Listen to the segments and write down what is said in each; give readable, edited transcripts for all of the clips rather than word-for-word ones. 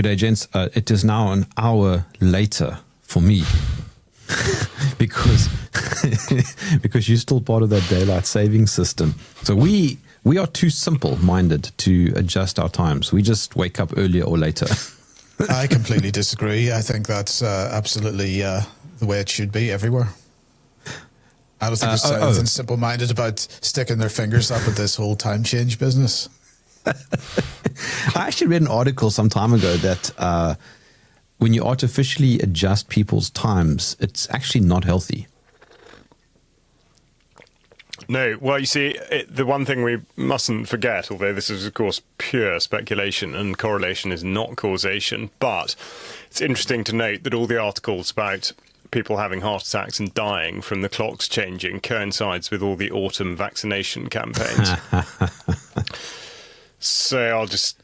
Good day, gents. It is now an hour later for me because you're still part of that daylight saving system. So we are too simple-minded to adjust our times. We just wake up earlier or later. I completely disagree. I think that's absolutely the way it should be everywhere. I don't think there's anything simple-minded about sticking their fingers up at this whole time change business. I actually read an article some time ago that when you artificially adjust people's times, it's actually not healthy. No, well, you see, the one thing we mustn't forget, although this is, of course, pure speculation and correlation is not causation, but it's interesting to note that all the articles about people having heart attacks and dying from the clocks changing coincides with all the autumn vaccination campaigns. So I'll just,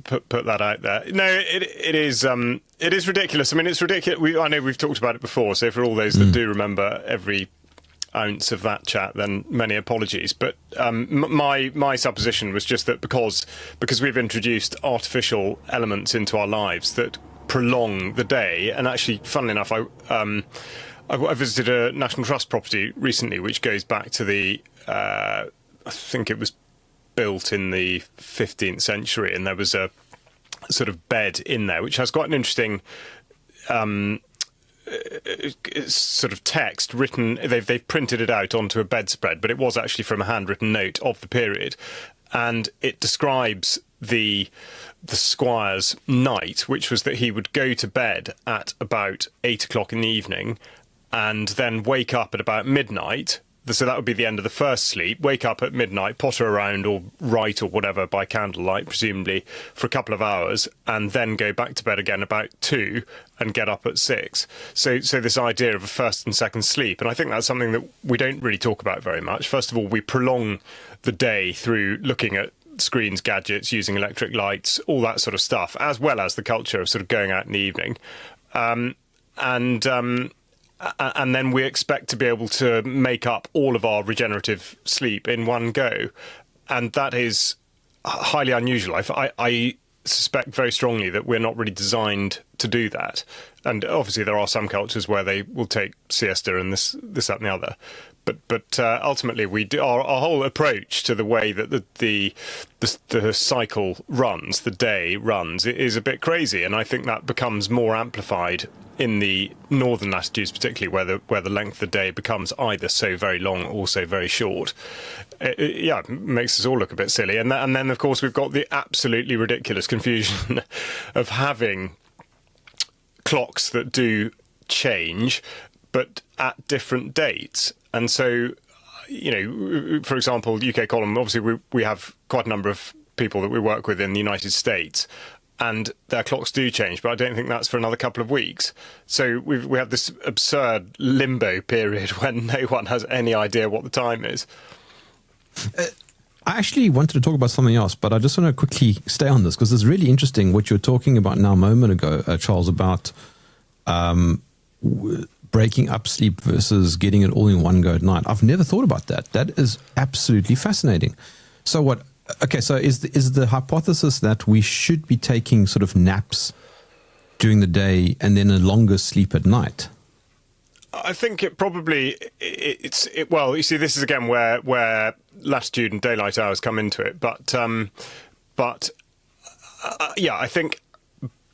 put that out there. No, it is ridiculous. I mean, it's ridiculous. I know we've talked about it before, so for all those that do remember every ounce of that chat, then many apologies. But my supposition was just that because we've introduced artificial elements into our lives that prolong the day, and actually, funnily enough, I visited a National Trust property recently, which goes back to the I think it was built in the 15th century, and there was a sort of bed in there, which has quite an interesting sort of text written. They've printed it out onto a bedspread, but it was actually from a handwritten note of the period, and it describes the squire's night, which was that he would go to bed at about 8 o'clock in the evening and then wake up at about midnight. So that would be the end of the first sleep. Wake up at midnight, potter around or write or whatever by candlelight, presumably, for a couple of hours, and then go back to bed again about 2 and get up at 6. So this idea of a first and second sleep, and I think that's something that we don't really talk about very much. First of all, we prolong the day through looking at screens, gadgets, using electric lights, all that sort of stuff, as well as the culture of sort of going out in the evening. And then we expect to be able to make up all of our regenerative sleep in one go. And that is highly unusual. I suspect very strongly that we're not really designed to do that. And obviously there are some cultures where they will take siesta and this, that and the other. But ultimately, our whole approach to the way that the cycle runs, the day runs, is a bit crazy. And I think that becomes more amplified in the northern latitudes, particularly where the length of the day becomes either so very long or so very short. It makes us all look a bit silly. And then, of course, we've got the absolutely ridiculous confusion of having clocks that do change, but at different dates. And so, for example, UK column, obviously we have quite a number of people that we work with in the United States, and their clocks do change, but I don't think that's for another couple of weeks. So we have this absurd limbo period when no one has any idea what the time is. I actually wanted to talk about something else, but I just want to quickly stay on this because it's really interesting what you were talking about now a moment ago, Charles, about breaking up sleep versus getting it all in one go at night. I've never thought about that. That is absolutely fascinating. So what? Okay, so is the hypothesis that we should be taking sort of naps during the day and then a longer sleep at night? I think it probably well, you see, this is again where latitude and daylight hours come into it, but I think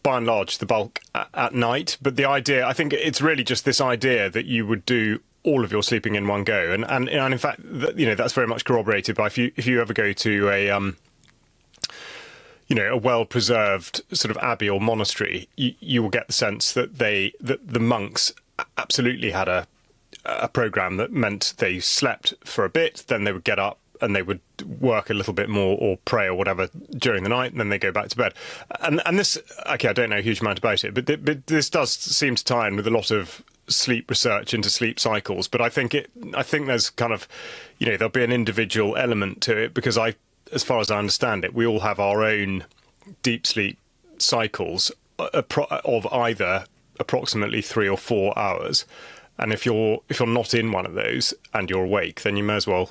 by and large the bulk at night. But the idea, I think it's really just this idea that you would do all of your sleeping in one go, and in fact, that's very much corroborated by if you ever go to a well-preserved sort of abbey or monastery, you will get the sense that the monks absolutely had a program that meant they slept for a bit, then they would get up and they would work a little bit more or pray or whatever during the night, and then they go back to bed. And this, okay, I don't know a huge amount about it, but this does seem to tie in with a lot of sleep research into sleep cycles. But I think there's kind of, there'll be an individual element to it, because as far as I understand it, we all have our own deep sleep cycles of either approximately 3 or 4 hours. And if you're not in one of those and you're awake, then you may as well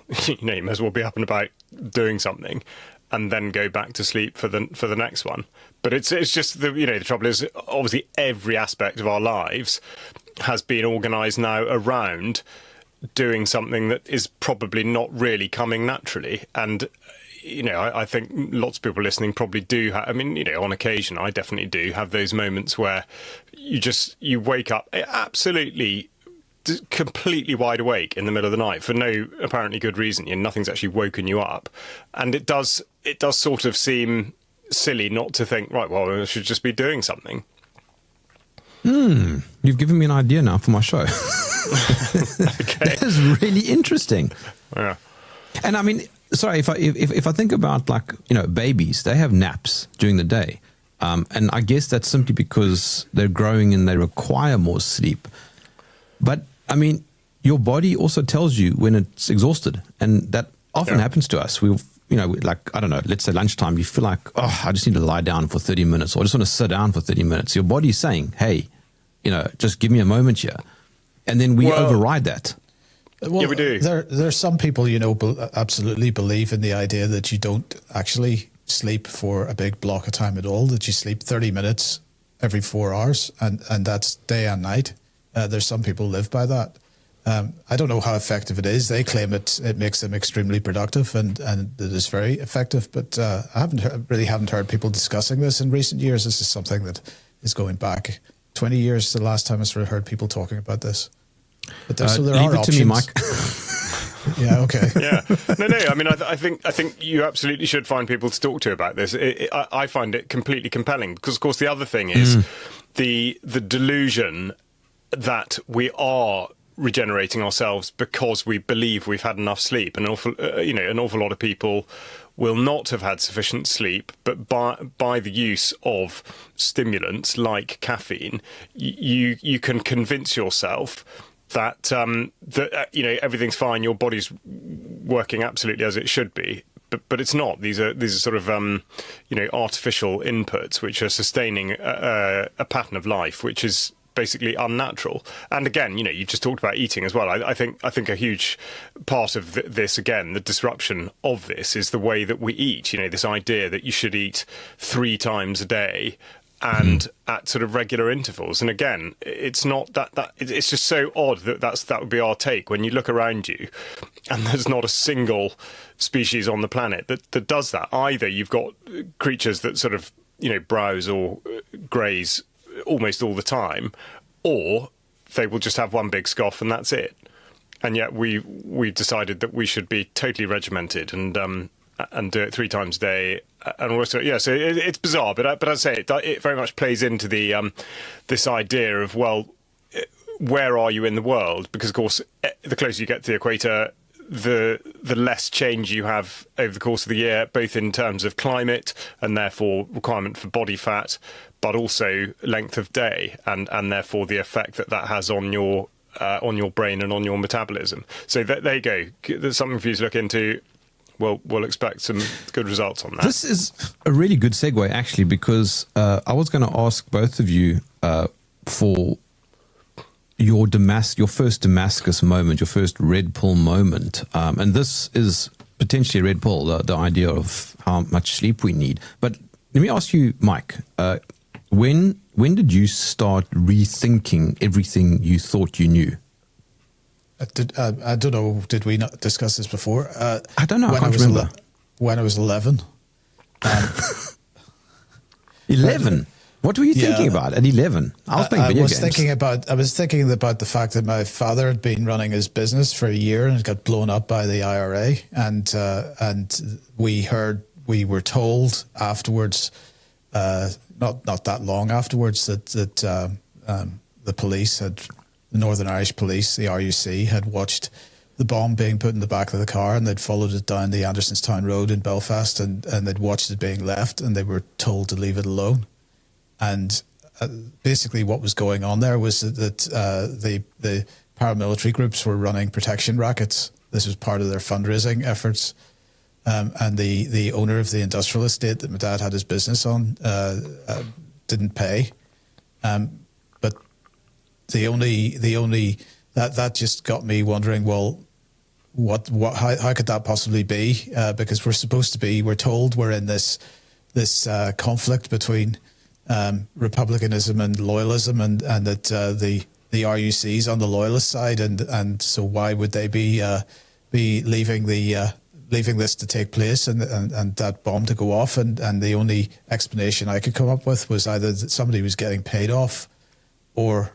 be up and about doing something. and then go back to sleep for the next one. But it's just the trouble is, obviously every aspect of our lives has been organised now around doing something that is probably not really coming naturally. And I think lots of people listening probably do on occasion, I definitely do have those moments where you wake up absolutely completely wide awake in the middle of the night for no apparently good reason. Nothing's actually woken you up, and it does sort of seem silly not to think, right, well, I should just be doing something. You've given me an idea now for my show. Okay. That is really interesting. Yeah. And I mean, sorry, if I think about babies, they have naps during the day, and I guess that's simply because they're growing and they require more sleep. But I mean, your body also tells you when it's exhausted, and that often happens to us. I don't know, let's say lunchtime, you feel like, I just need to lie down for 30 minutes, or I just want to sit down for 30 minutes. Your body's saying, hey, just give me a moment here. And then we override that. Well, yeah, we do. There are some people, absolutely believe in the idea that you don't actually sleep for a big block of time at all, that you sleep 30 minutes every 4 hours, and that's day and night. There's some people live by that. I don't know how effective it is. They claim it makes them extremely productive, and it is very effective. But I haven't heard people discussing this in recent years. This is something that is going back 20 years to the last time I sort of heard people talking about this. But there leave are it options. to me, Mike. Yeah. Okay. Yeah. No. I mean, I think you absolutely should find people to talk to about this. I find it completely compelling because, of course, the other thing is the delusion that we are regenerating ourselves because we believe we've had enough sleep. An awful lot of people will not have had sufficient sleep, but by the use of stimulants like caffeine, you can convince yourself that everything's fine, your body's working absolutely as it should be. But it's not. These are sort of artificial inputs which are sustaining a pattern of life which is basically unnatural. And again, you've just talked about eating as well. I think a huge part of this, again, the disruption of this is the way that we eat. This idea that you should eat 3 times a day and at sort of regular intervals. And again, it's not that it's just so odd that would be our take when you look around you and there's not a single species on the planet that does that. Either you've got creatures that sort of browse or graze almost all the time, or they will just have one big scoff and that's it. And yet we've decided that we should be totally regimented and do it 3 times a day and also so it's bizarre, but I'd say it very much plays into the this idea of, well, where are you in the world? Because of course the closer you get to the equator, the less change you have over the course of the year, both in terms of climate and therefore requirement for body fat, but also length of day and therefore the effect that has on your brain and on your metabolism. So there you go. There's something for you to look into. We'll expect some good results on that. This is a really good segue, actually, because I was going to ask both of you for your first Damascus moment, your first red pill moment. And this is potentially a red pill, the idea of how much sleep we need. But let me ask you, Mike, when did you start rethinking everything you thought you knew? I don't know. Did we not discuss this before? I don't know. I can't remember. When I was 11. 11? What were you thinking about at 11? I was playing video games. I was thinking about the fact that my father had been running his business for a year and it got blown up by the IRA, and we were told afterwards, not that long afterwards, that the police the Northern Irish Police, the RUC, had watched the bomb being put in the back of the car, and they'd followed it down the Andersonstown Road in Belfast, and they'd watched it being left, and they were told to leave it alone. And basically what was going on there was that the paramilitary groups were running protection rackets. This was part of their fundraising efforts. And the owner of the industrial estate that my dad had his business on didn't pay. But the only that just got me wondering, well, how could that possibly be? Because we're told we're in this conflict between republicanism and loyalism, and that the RUC's on the loyalist side, and so why would they be leaving this to take place and that bomb to go off? And the only explanation I could come up with was either that somebody was getting paid off, or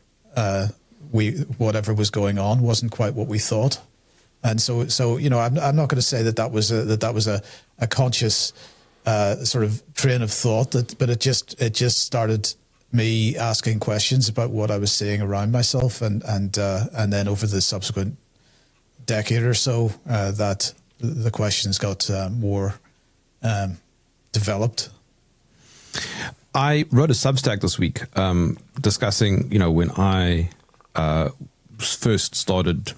whatever was going on wasn't quite what we thought. And so I'm not going to say that was a conscious sort of train of thought, but it just started me asking questions about what I was seeing around myself, and then over the subsequent decade or so, that the questions got more developed. I wrote a Substack this week discussing, when I first started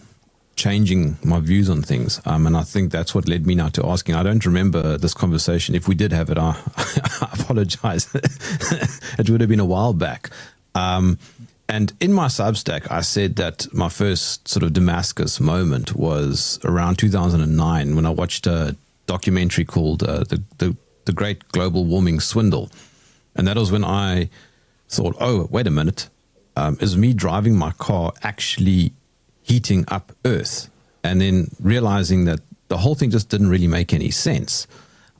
changing my views on things. And I think that's what led me now to asking. I don't remember this conversation. If we did have it, I apologize. It would have been a while back. And in my Substack, I said that my first sort of Damascus moment was around 2009 when I watched a documentary called The Great Global Warming Swindle. And that was when I thought, oh, wait a minute. Is me driving my car actually heating up Earth? And then realizing that the whole thing just didn't really make any sense.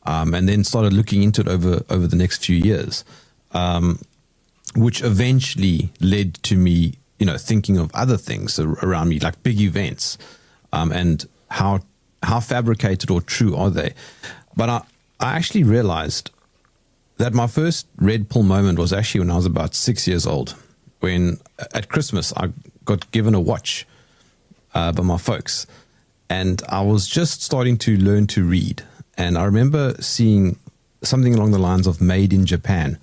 And then started looking into it over the next few years, which eventually led to me, thinking of other things around me, like big events, and how fabricated or true are they? But I actually realized that my first red pill moment was actually when I was about 6 years old, when at Christmas I got given a watch by my folks, and I was just starting to learn to read. And I remember seeing something along the lines of "Made in Japan,"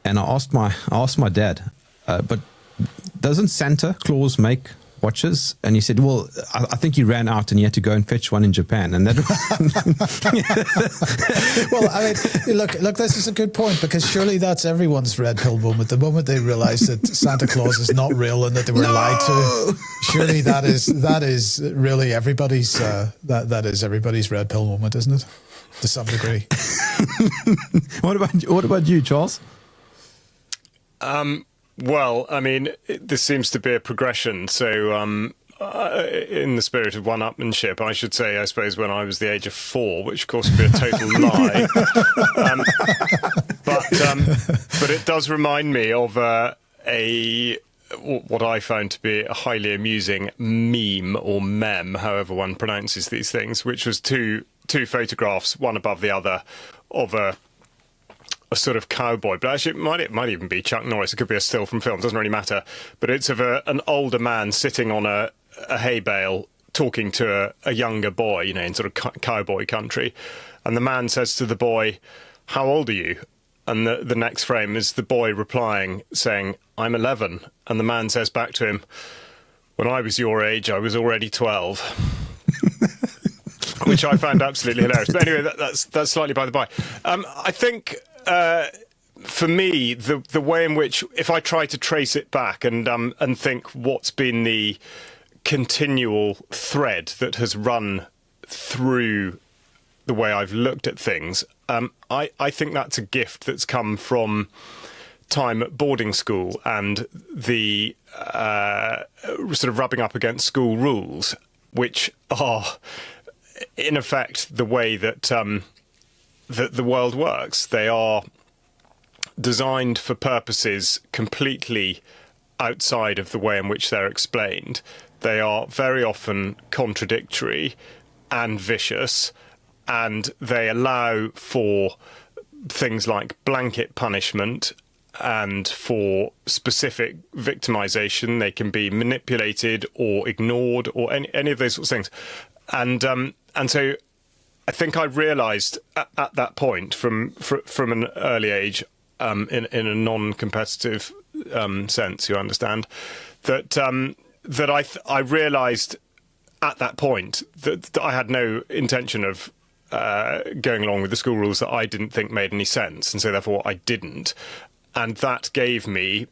and I asked my dad, but doesn't Santa Claus make watches? And he said, well, I think he ran out and he had to go and fetch one in Japan. And that well, I mean, look, this is a good point, because surely that's everyone's red pill moment. The moment they realize that Santa Claus is not real and that they were lied to, surely that is really everybody's that is everybody's red pill moment, isn't it? To some degree. What about you, Charles? Well, I mean, this seems to be a progression. So, in the spirit of one-upmanship, I should say, I suppose, when I was the age of 4, which of course would be a total lie. But it does remind me of what I found to be a highly amusing meme or meme, however one pronounces these things, which was two photographs, one above the other, of a sort of cowboy, but actually it might even be Chuck Norris. It could be a still from film, doesn't really matter. But it's of an older man sitting on a hay bale talking to a younger boy, in sort of cowboy country. And the man says to the boy, "How old are you?" And the next frame is the boy replying, saying, "I'm 11." And the man says back to him, "When I was your age, I was already 12." Which I found absolutely hilarious. But anyway, that's slightly by the by. I think for me, the way in which, if I try to trace it back and think what's been the continual thread that has run through the way I've looked at things, I think that's a gift that's come from time at boarding school and the sort of rubbing up against school rules, which are in effect the way that the world works. They are designed for purposes completely outside of the way in which they're explained. They are very often contradictory and vicious, and they allow for things like blanket punishment and for specific victimization. They can be manipulated or ignored or any of those sorts of things. And so I think I realised at that point, from an early age, in a non-competitive sense, you understand, that I realised at that point that I had no intention of going along with the school rules that I didn't think made any sense, and so therefore I didn't. And that gave me,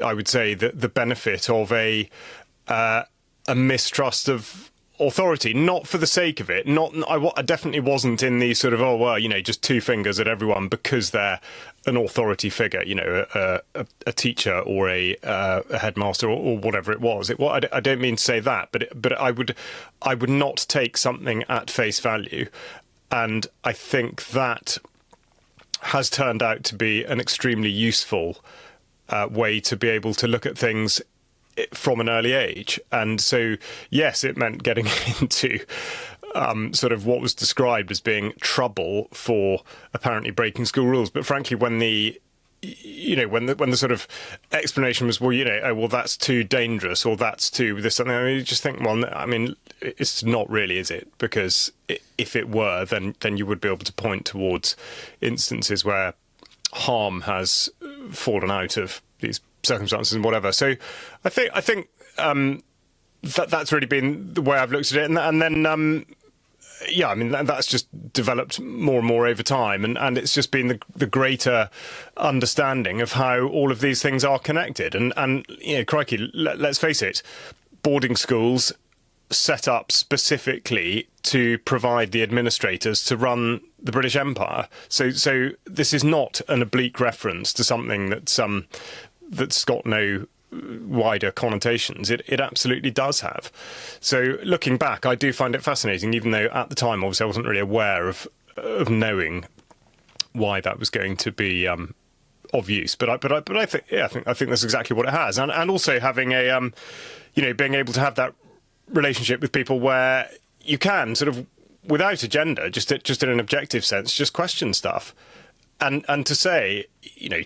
I would say, the benefit of a mistrust of authority, not for the sake of it. I definitely wasn't in the sort of, oh, well, just two fingers at everyone because they're an authority figure, a teacher or a headmaster or whatever it was. I don't mean to say that, but I would not take something at face value. And I think that has turned out to be an extremely useful way to be able to look at things from an early age. And so, yes, it meant getting into sort of what was described as being trouble for apparently breaking school rules. But frankly, when the sort of explanation was, well, that's too dangerous or that's too this something, you just think, well, it's not really, is it? Because if it were, then you would be able to point towards instances where harm has fallen out of these circumstances and whatever. So I think that's really been the way I've looked at it, and then that's just developed more and more over time, and it's just been the greater understanding of how all of these things are connected. And crikey, let's face it, boarding schools set up specifically to provide the administrators to run the British Empire. So this is not an oblique reference to something that's got no wider connotations. It absolutely does have. So looking back, I do find it fascinating, even though at the time, obviously, I wasn't really aware of knowing why that was going to be of use. But I think that's exactly what it has, and also having a being able to have that relationship with people where you can sort of, without agenda, just in an objective sense, just question stuff. And to say,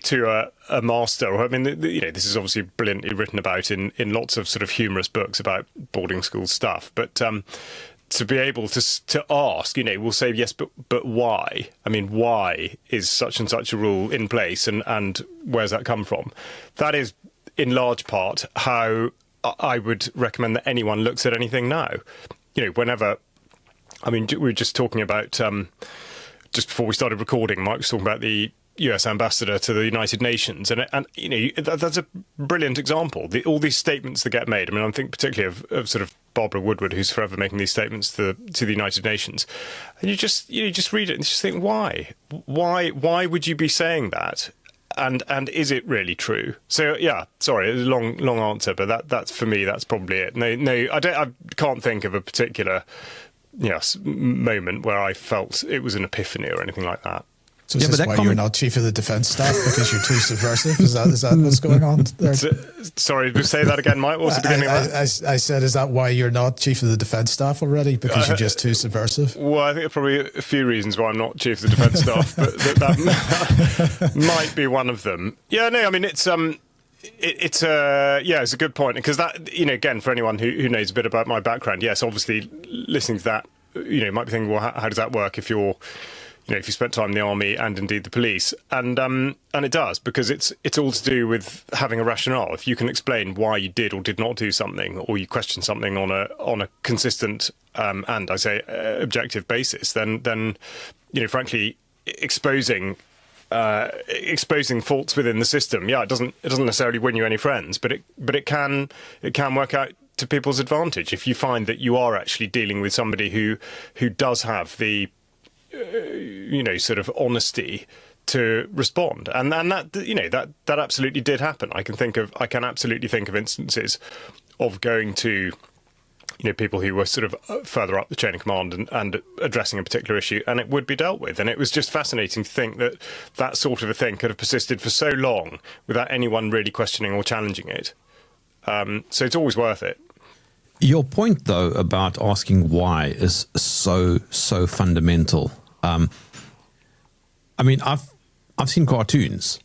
to a master, or this is obviously brilliantly written about in lots of sort of humorous books about boarding school stuff, but to be able to ask, we'll say, yes, but why? Why is such and such a rule in place, and where's that come from? That is, in large part, how I would recommend that anyone looks at anything now. Whenever, we were just talking about... just before we started recording, Mike was talking about the US ambassador to the United Nations, and that's a brilliant example. All these statements that get made. I think particularly of sort of Barbara Woodward, who's forever making these statements to the United Nations, and you just read it and just think, why would you be saying that? And is it really true? So yeah, sorry, it's a long answer, but that's for me. That's probably it. No, I can't think of a particular moment where I felt it was an epiphany or anything like that. So is this why you're not chief of the defence staff, because you're too subversive? Is that what's going on there? Sorry, say that again, Mike. What was the beginning of that? I said, is that why you're not chief of the defence staff already? Because you're just too subversive? Well, I think there's probably a few reasons why I'm not chief of the defence staff, but that might be one of them. Yeah, no, it's a good point, because that, again, for anyone who knows a bit about my background, yes, obviously listening to that, might be thinking, well, how does that work if you're, if you spent time in the army and indeed the police, and it does, because it's all to do with having a rationale. If you can explain why you did or did not do something, or you question something on a consistent and I say objective basis, then frankly, exposing faults within the system, it doesn't necessarily win you any friends, but it can work out to people's advantage if you find that you are actually dealing with somebody who does have the sort of honesty to respond, and that absolutely did happen. I can absolutely think of instances of going to people who were sort of further up the chain of command and addressing a particular issue, and it would be dealt with. And it was just fascinating to think that sort of a thing could have persisted for so long without anyone really questioning or challenging it. So it's always worth it. Your point, though, about asking why is so fundamental. I've seen cartoons,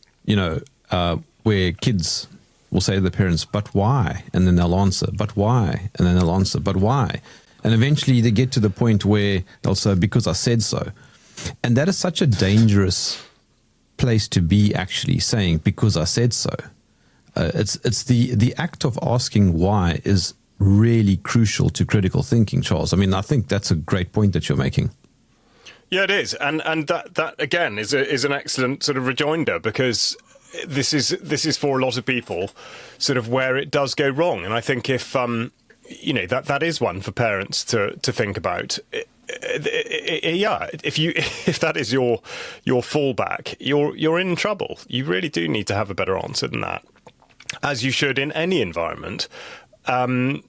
where kids will say to the parents, "But why?" And then they'll answer, "But why?" And then they'll answer, "But why?" And eventually they get to the point where they'll say, "Because I said so." And that is such a dangerous place to be, actually saying, "Because I said so." It's the act of asking why is really crucial to critical thinking, Charles. I think that's a great point that you're making. Yeah, it is, and that again is an excellent sort of rejoinder, because this is for a lot of people sort of where it does go wrong. And I think if that is one for parents to think about. Yeah, if that is your fallback, you're in trouble. You really do need to have a better answer than that, as you should in any environment. In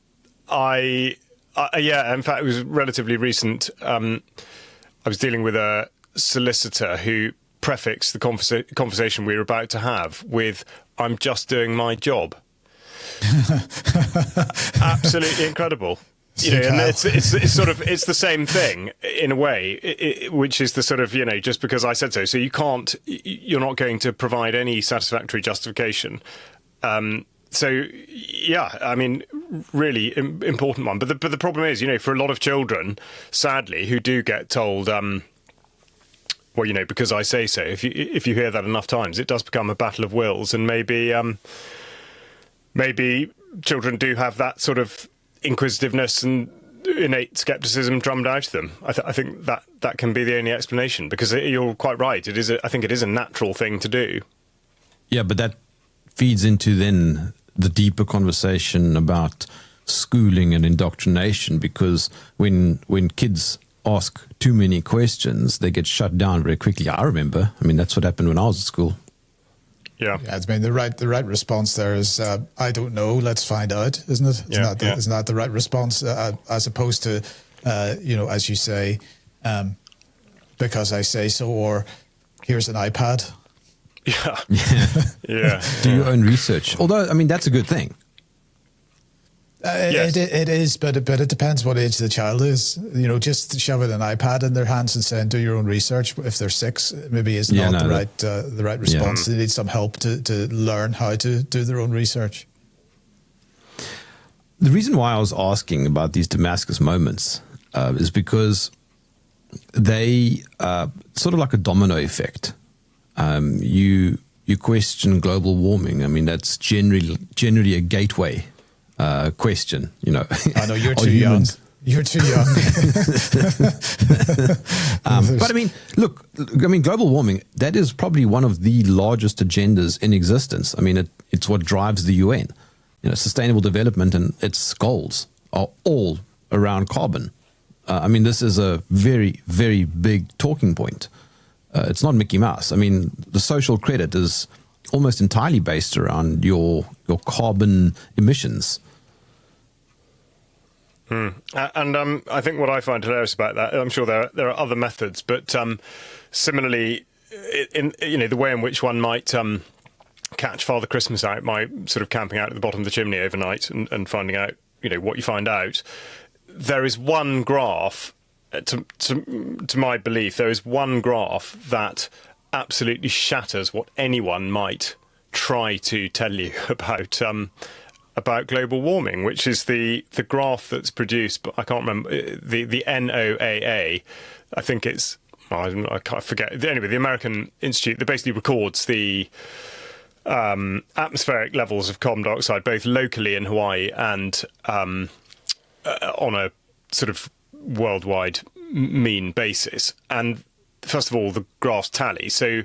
fact, it was relatively recent. I was dealing with a solicitor who prefixed the conversation we were about to have with, "I'm just doing my job." Absolutely incredible. And it's the same thing in a way, which is the sort of, just because I said so. So you're not going to provide any satisfactory justification. Really important one. But the problem is, for a lot of children, sadly, who do get told, because I say so. If you hear that enough times, it does become a battle of wills, and maybe children do have that sort of inquisitiveness and innate skepticism drummed out of them. I think that can be the only explanation, because you're quite right. I think it is a natural thing to do. Yeah, but that feeds into then the deeper conversation about schooling and indoctrination, because when kids ask too many questions, they get shut down very quickly. I remember. That's what happened when I was at school. Yeah, the right response there is, I don't know, let's find out, isn't it? Isn't that the right response, as opposed to, as you say, because I say so, or here's an iPad. Yeah. Do your own research. Although, that's a good thing. Yes. It is, but it depends what age the child is. Just shoving an iPad in their hands and saying, "Do your own research." If they're 6, maybe is not the right response. They need some help to learn how to do their own research. The reason why I was asking about these Damascus moments is because they sort of like a domino effect. You question global warming. That's generally a gateway question. I know you're too young. You're too young. But look, global warming, that is probably one of the largest agendas in existence. It's what drives the UN. Sustainable development and its goals are all around carbon. This is a very, very big talking point. It's not Mickey Mouse. The social credit is almost entirely based around your carbon emissions. And I think what I find hilarious about that, I'm sure there are other methods, but similarly, in the way in which one might catch Father Christmas out by sort of camping out at the bottom of the chimney overnight and finding out what you find out. There is one graph, to my belief, there is one graph that absolutely shatters what anyone might try to tell you about global warming, which is the graph that's produced, but I can't remember, the NOAA. I think it's, I can't forget. Anyway, the American Institute that basically records the atmospheric levels of carbon dioxide, both locally in Hawaii and on a sort of worldwide mean basis. And first of all, the graphs tally. So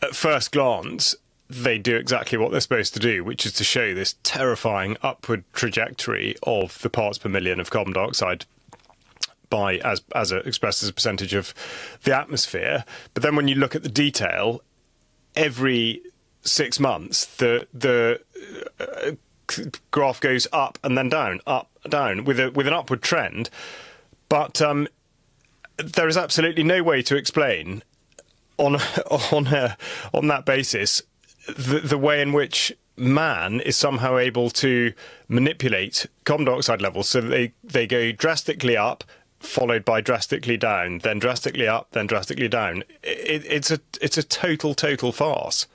at first glance, they do exactly what they're supposed to do, which is to show this terrifying upward trajectory of the parts per million of carbon dioxide expressed as a percentage of the atmosphere. But then when you look at the detail, every 6 months, the graph goes up and then down, with an upward trend. But there is absolutely no way to explain on that basis the way in which man is somehow able to manipulate carbon dioxide levels so that they go drastically up, followed by drastically down, then drastically up, then drastically down. It's a total farce.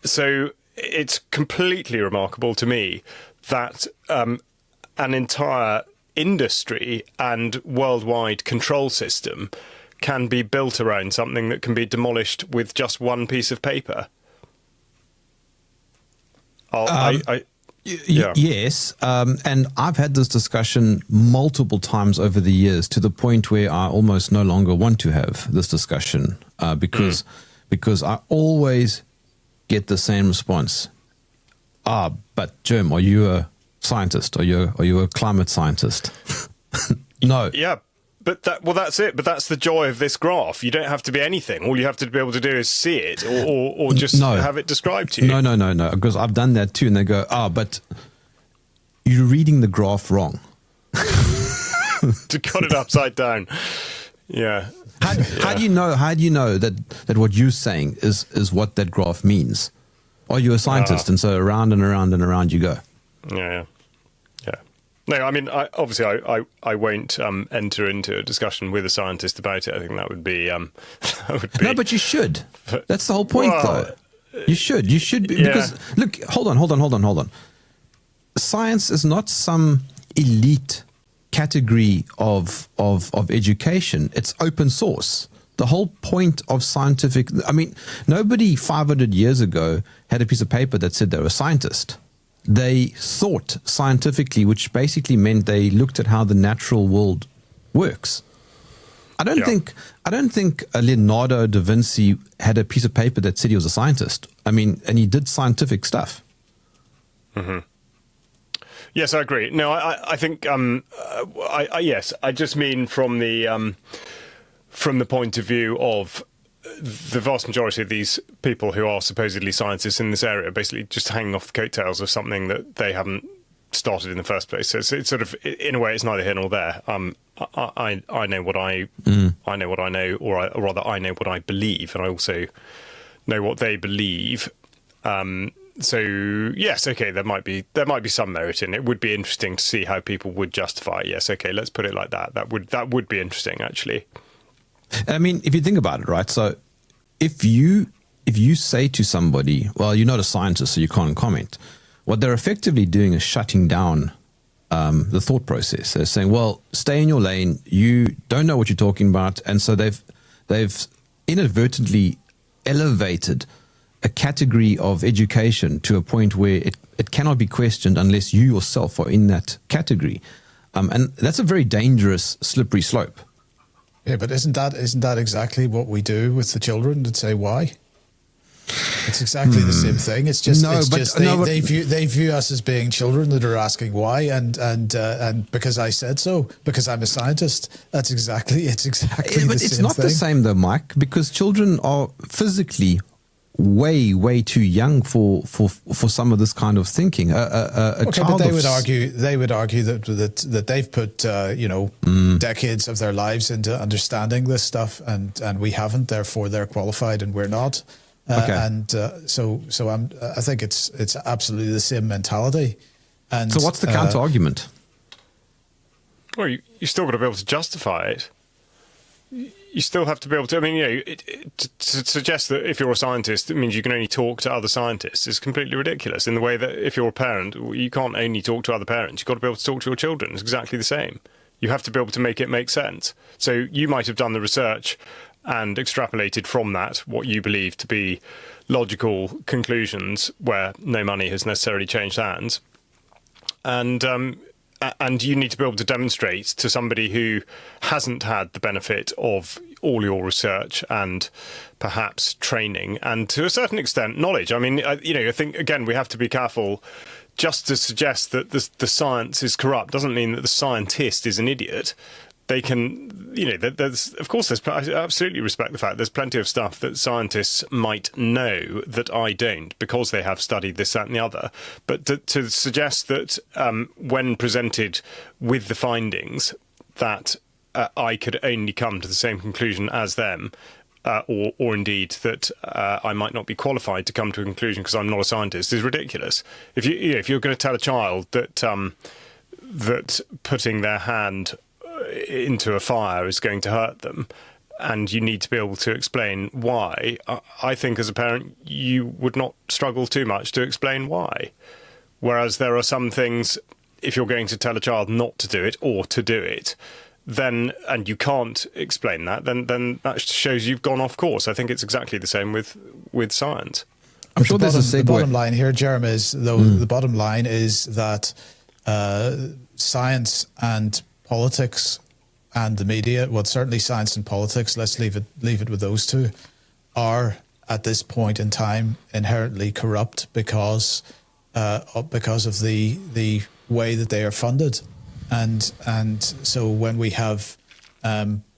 So it's completely remarkable to me that an entire industry and worldwide control system can be built around something that can be demolished with just one piece of paper. Yes, and I've had this discussion multiple times over the years, to the point where I almost no longer want to have this discussion because I always get the same response. But Jerm, are you scientist? Are you a climate scientist? No. Yeah. But that's it. But that's the joy of this graph. You don't have to be anything. All you have to be able to do is see it, or just have it described to you. No. Because I've done that too, and they go, but you're reading the graph wrong. To got it upside down. Yeah. How do you know? How do you know that what you're saying is what that graph means? Are you a scientist, and so around and around and around you go? Yeah. No, I mean, I won't enter into a discussion with a scientist about it. I think that would be. No, but you should. That's the whole point, though. You should be, because look, hold on. Science is not some elite category of education. It's open source. The whole point of scientific, I mean, nobody 500 years ago had a piece of paper that said they were a scientist. They thought scientifically, which basically meant they looked at how the natural world works. I don't think Leonardo da Vinci had a piece of paper that said he was a scientist. I mean, and he did scientific stuff. Mm-hmm. Yes, I agree. No, I think yes, I just mean from the point of view of the vast majority of these people who are supposedly scientists in this area, basically just hanging off the coattails of something that they haven't started in the first place. So it's sort of, in a way, it's neither here nor there. I know what I know what I know, or rather, I know what I believe, and I also know what they believe. So yes, okay, there might be some merit in it. It would be interesting to see how people would justify it. Yes, okay, let's put it like that. That would be interesting, actually. I mean, if you think about it, right? So if you say to somebody, well, you're not a scientist, so you can't comment, what they're effectively doing is shutting down the thought process. They're saying, well, stay in your lane. You don't know what you're talking about. And so they've inadvertently elevated a category of education to a point where it cannot be questioned unless you yourself are in that category. And that's a very dangerous, slippery slope. Yeah, but isn't that exactly what we do with the children that say why? It's exactly the same thing. It's just they view us as being children that are asking why, and because I said so, because I'm a scientist. It's exactly the same thing. But it's not the same though, Mike, because children are physically way too young for some of this kind of thinking. But they would argue that they've put decades of their lives into understanding this stuff, and we haven't. Therefore, they're qualified and we're not. And so I think it's absolutely the same mentality. And so, what's the counter argument? Well, you still got to be able to justify it. You still have to be able to. I mean, to suggest that if you're a scientist, it means you can only talk to other scientists is completely ridiculous. In the way that if you're a parent, you can't only talk to other parents. You've got to be able to talk to your children. It's exactly the same. You have to be able to make it make sense. So you might have done the research and extrapolated from that what you believe to be logical conclusions where no money has necessarily changed hands. And you need to be able to demonstrate to somebody who hasn't had the benefit of all your research and perhaps training and to a certain extent knowledge. I mean, I think, again, we have to be careful. Just to suggest that the science is corrupt doesn't mean that the scientist is an idiot. They can, there's I absolutely respect the fact there's plenty of stuff that scientists might know that I don't because they have studied this, that and the other. But to suggest that when presented with the findings that I could only come to the same conclusion as them, or indeed that I might not be qualified to come to a conclusion because I'm not a scientist is ridiculous. If you're going to tell a child that that putting their hand into a fire is going to hurt them, and you need to be able to explain why, I think as a parent you would not struggle too much to explain why. Whereas there are some things, if you're going to tell a child not to do it or to do it, then and you can't explain that, then that shows you've gone off course. I think it's exactly the same with science. I'm sure the bottom line here, Jerm, is the bottom line is that science and politics and the media, well, certainly science and politics, let's leave it with those two, are at this point in time inherently corrupt because of the way that they are funded. And so when we have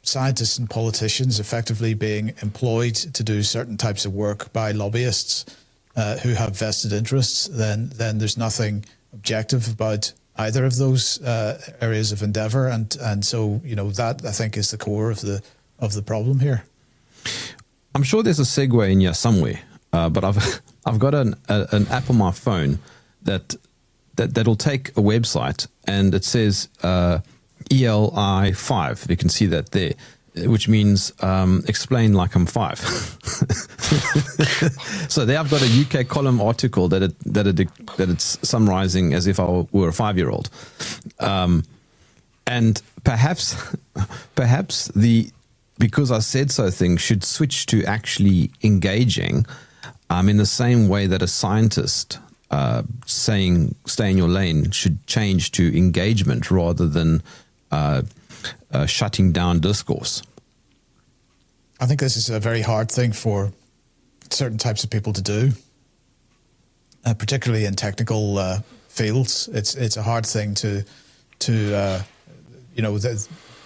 scientists and politicians effectively being employed to do certain types of work by lobbyists who have vested interests, then there's nothing objective about either of those areas of endeavor. And so, that I think is the core of the problem here. I'm sure there's a segue in here somewhere, but I've got an app on my phone that'll take a website and it says ELI5. You can see that there, which means explain like I'm 5. So there I've got a UK column article that it's summarizing as if I were a 5-year-old, and perhaps because I said so thing should switch to actually engaging in the same way that a scientist saying stay in your lane should change to engagement rather than shutting down discourse. I think this is a very hard thing for certain types of people to do, particularly in technical fields. It's a hard thing to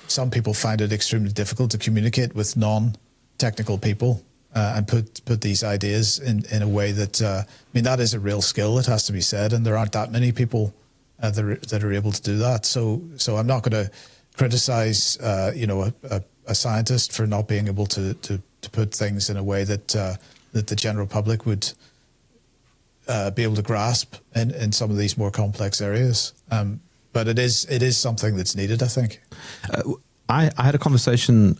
some people find it extremely difficult to communicate with non-technical people and put these ideas in a way that, that is a real skill, it has to be said, and there aren't that many people that are able to do that. So I'm not going to criticize, a scientist for not being able to put things in a way that the general public would be able to grasp in some of these more complex areas. But it is something that's needed, I think. I had a conversation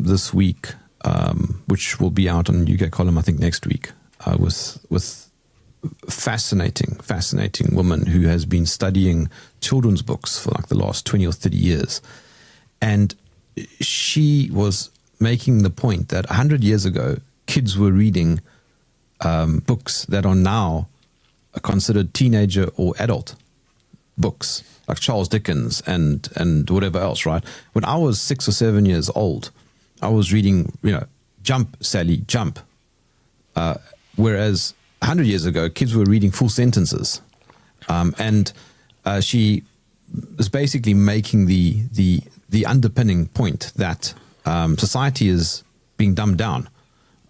this week, which will be out on UK column, I think, next week, with fascinating woman who has been studying children's books for like the last 20 or 30 years. And she was making the point that 100 years ago, kids were reading books that are now considered teenager or adult books, like Charles Dickens and whatever else, right? When I was 6 or 7 years old, I was reading, Jump, Sally, Jump. Whereas 100 years ago, kids were reading full sentences. And she was basically making the underpinning point that society is being dumbed down.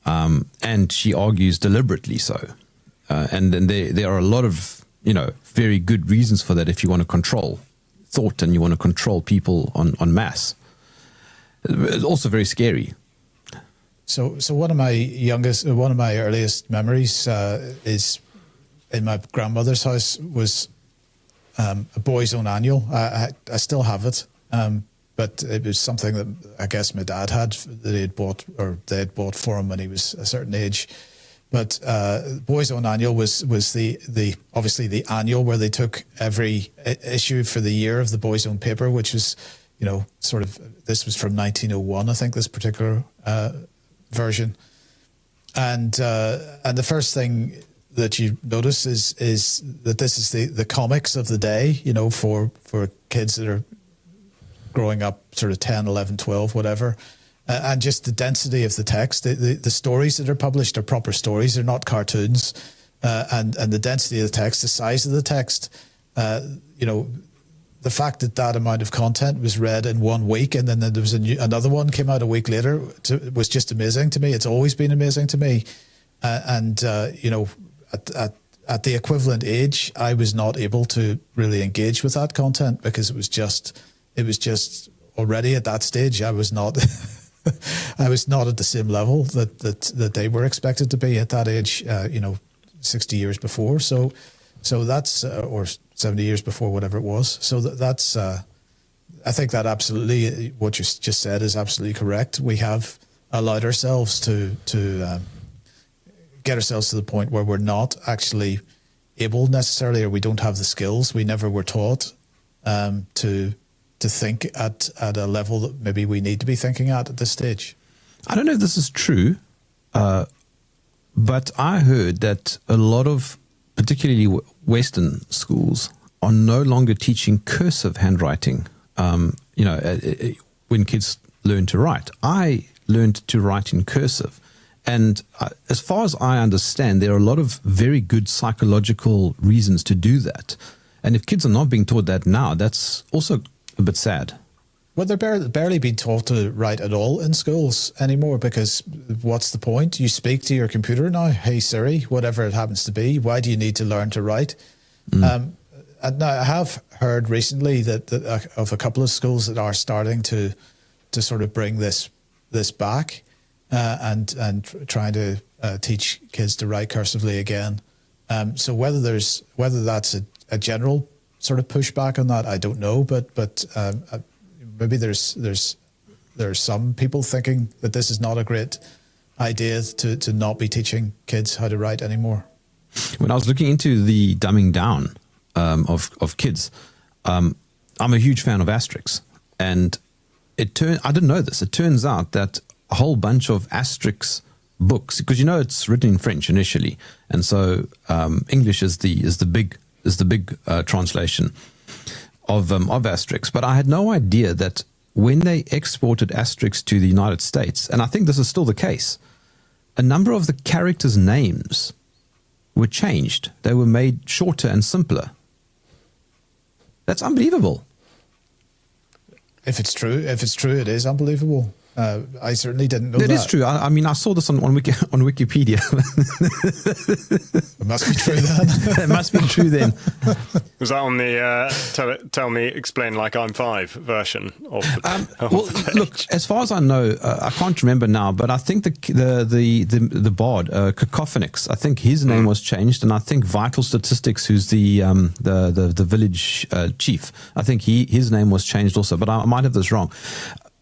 And she argues deliberately so. And then there are a lot of, very good reasons for that if you want to control thought and you want to control people en masse. It's also very scary. So one of my earliest memories is in my grandmother's house was a boys' own annual. I still have it, but it was something that I guess my dad had that they had bought for him when he was a certain age. But boys' own annual was the obviously the annual where they took every issue for the year of the boys' own paper, which was this was from 1901, I think, this particular version, and the first thing that you notice is that this is the comics of the day, for kids that are growing up sort of 10, 11, 12, whatever. And just the density of the text, the stories that are published are proper stories. They're not cartoons. And the density of the text, the size of the text, the fact that amount of content was read in 1 week and then there was another one came out a week later was just amazing to me. It's always been amazing to me. At the equivalent age, I was not able to really engage with that content because it was just already at that stage, I was not... I was not at the same level that they were expected to be at that age, 60 years before. So that's, or 70 years before, whatever it was. So that's, I think that absolutely, what you just said is absolutely correct. We have allowed ourselves to get ourselves to the point where we're not actually able necessarily, or we don't have the skills. We never were taught to think at a level that maybe we need to be thinking at this stage. I don't know if this is true, but I heard that a lot of particularly Western schools are no longer teaching cursive handwriting. When kids learn to write, I learned to write in cursive. And as far as I understand, there are a lot of very good psychological reasons to do that. And if kids are not being taught that now, that's also a bit sad. Well, they're barely being taught to write at all in schools anymore, because what's the point? You speak to your computer now, hey Siri, whatever it happens to be. Why do you need to learn to write? And now I have heard recently that of a couple of schools that are starting to sort of bring this back and trying to teach kids to write cursively again. So whether that's a general sort of pushback on that, I don't know, but maybe there's some people thinking that this is not a great idea to not be teaching kids how to write anymore. When I was looking into the dumbing down of kids, I'm a huge fan of Asterix, and I didn't know this. It turns out that a whole bunch of Asterix books, because it's written in French initially, and so English is the big translation of Asterix. But I had no idea that when they exported Asterix to the United States, and I think this is still the case, a number of the characters' names were changed. They were made shorter and simpler. That's unbelievable. If it's true, it is unbelievable. I certainly didn't know that. It is true. I mean, I saw this on Wikipedia. It must be true then. It must be true then. Was that on the tell me, explain like I'm 5 version of the well, look, as far as I know, I can't remember now, but I think the bard, Cacophonix, I think his name was changed, and I think Vital Statistics, who's the village chief, I think his name was changed also, but I might have this wrong.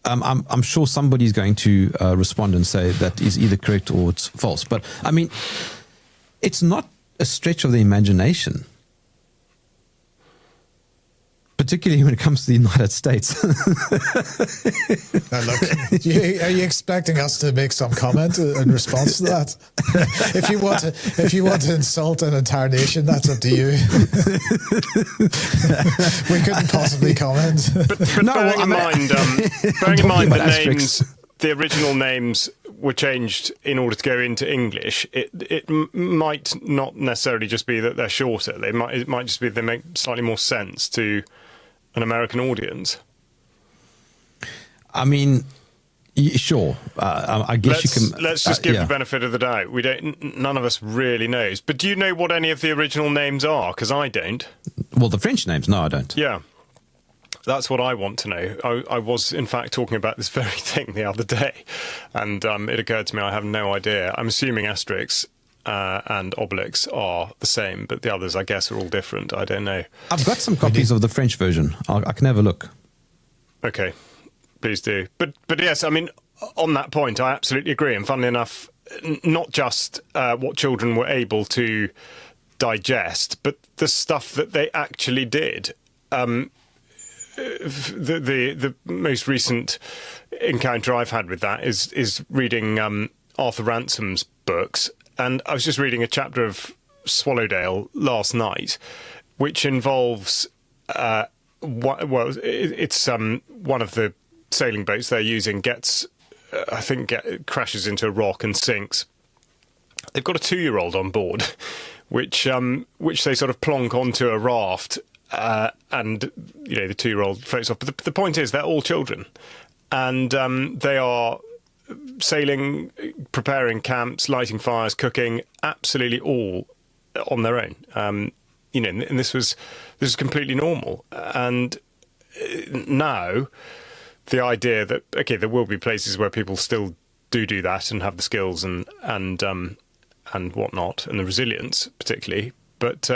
I'm sure somebody's going to respond and say that is either correct or it's false. But I mean, it's not a stretch of the imagination, particularly when it comes to the United States. Now look, are you expecting us to make some comment in response to that? If you want to insult an entire nation, that's up to you. We couldn't possibly comment. But bearing in mind the names, the original names were changed in order to go into English. It might not necessarily just be that they're shorter. It might just be they make slightly more sense to an American audience. I mean, sure. I guess let's just give the benefit of the doubt. None of us really knows. But do you know what any of the original names are? Because I don't. Well, the French names, no, I don't. Yeah. That's what I want to know. I was, in fact, talking about this very thing the other day, and it occurred to me I have no idea. I'm assuming Asterix and Obelix are the same, but the others, I guess, are all different. I don't know. I've got some copies of the French version. I can have a look. Okay, please do. But yes, I mean, on that point, I absolutely agree. And funnily enough, not just what children were able to digest, but the stuff that they actually did. The most recent encounter I've had with that is reading Arthur Ransom's books. And I was just reading a chapter of Swallowdale last night, which involves, it's one of the sailing boats they're using crashes into a rock and sinks. They've got a 2-year-old on board, which they sort of plonk onto a raft, and the 2-year-old floats off. But the point is, they're all children, and they are sailing, preparing camps, lighting fires, cooking, absolutely all on their own. And this was completely normal. And now the idea that there will be places where people still do that and have the skills and whatnot, and the resilience particularly, but